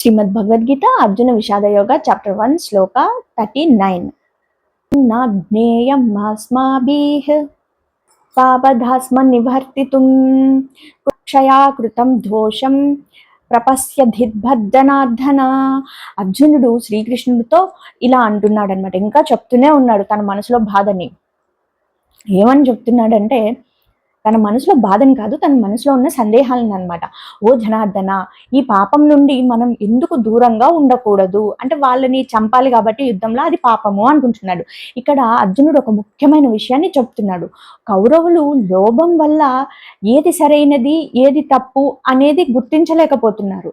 శ్రీమద్ భగవద్గీత అర్జున విషాద యోగ చాప్టర్ 1 శ్లోక 39. न ज्ञेयम् अस्माभिः पापदास्मनिवर्तितुं कुक्षया कृतं दोषं ప్రపశ్యధిద్భర్జనార్దన. అర్జునుడు శ్రీకృష్ణుడితో ఇలా అంటున్నాడు అనమాట. ఇంకా చెప్తూనే ఉన్నాడు తన మనసులో బాధని. ఏమని చెప్తున్నాడంటే, తన మనసులో బాధని కాదు, తన మనసులో ఉన్న సందేహాలను అనమాట. ఓ జనార్దన, ఈ పాపం నుండి మనం ఎందుకు దూరంగా ఉండకూడదు అంటే, వాళ్ళని చంపాలి కాబట్టి యుద్ధంలో అది పాపము అనుకుంటున్నాడు. ఇక్కడ అర్జునుడు ఒక ముఖ్యమైన విషయాన్ని చెప్తున్నాడు. కౌరవులు లోభం వల్ల ఏది సరైనది ఏది తప్పు అనేది గుర్తించలేకపోతున్నారు.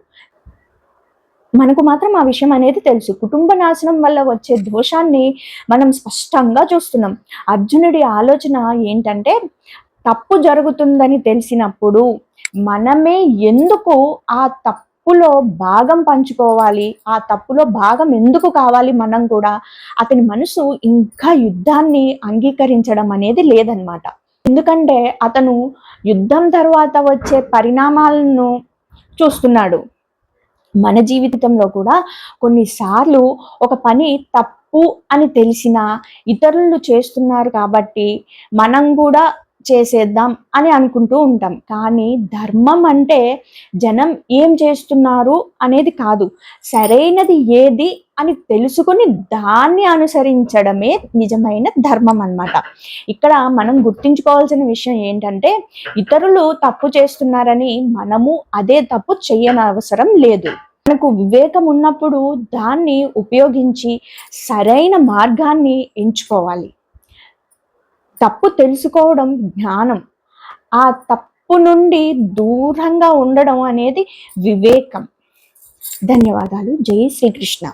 మనకు మాత్రం ఆ విషయం అనేది తెలుసు. కుటుంబ నాశనం వల్ల వచ్చే దోషాన్ని మనం స్పష్టంగా చూస్తున్నాం. అర్జునుడి ఆలోచన ఏంటంటే, తప్పు జరుగుతుందని తెలిసినప్పుడు మనమే ఎందుకు ఆ తప్పులో భాగం పంచుకోవాలి, ఆ తప్పులో భాగం ఎందుకు కావాలి మనం కూడా. అతని మనసు ఇంకా యుద్ధాన్ని అంగీకరించడం అనేది లేదనమాట. ఎందుకంటే అతను యుద్ధం తర్వాత వచ్చే పరిణామాలను చూస్తున్నాడు. మన జీవితంలో కూడా కొన్నిసార్లు ఒక పని తప్పు అని తెలిసినా ఇతరులు చేస్తున్నారు కాబట్టి మనం కూడా చేసేద్దాం అని అనుకుంటూ ఉంటాం. కానీ ధర్మం అంటే జనం ఏం చేస్తున్నారు అనేది కాదు, సరైనది ఏది అని తెలుసుకుని దాన్ని అనుసరించడమే నిజమైన ధర్మం అన్నమాట. ఇక్కడ మనం గుర్తించుకోవాల్సిన విషయం ఏంటంటే, ఇతరులు తప్పు చేస్తున్నారని మనము అదే తప్పు చేయనవసరం లేదు. మనకు వివేకం ఉన్నప్పుడు దాన్ని ఉపయోగించి సరైన మార్గాన్ని ఎంచుకోవాలి. తప్పు తెలుసుకోవడం జ్ఞానం, ఆ తప్పు నుండి దూరంగా ఉండడం అనేది వివేకం. ధన్యవాదాలు. జై శ్రీకృష్ణ.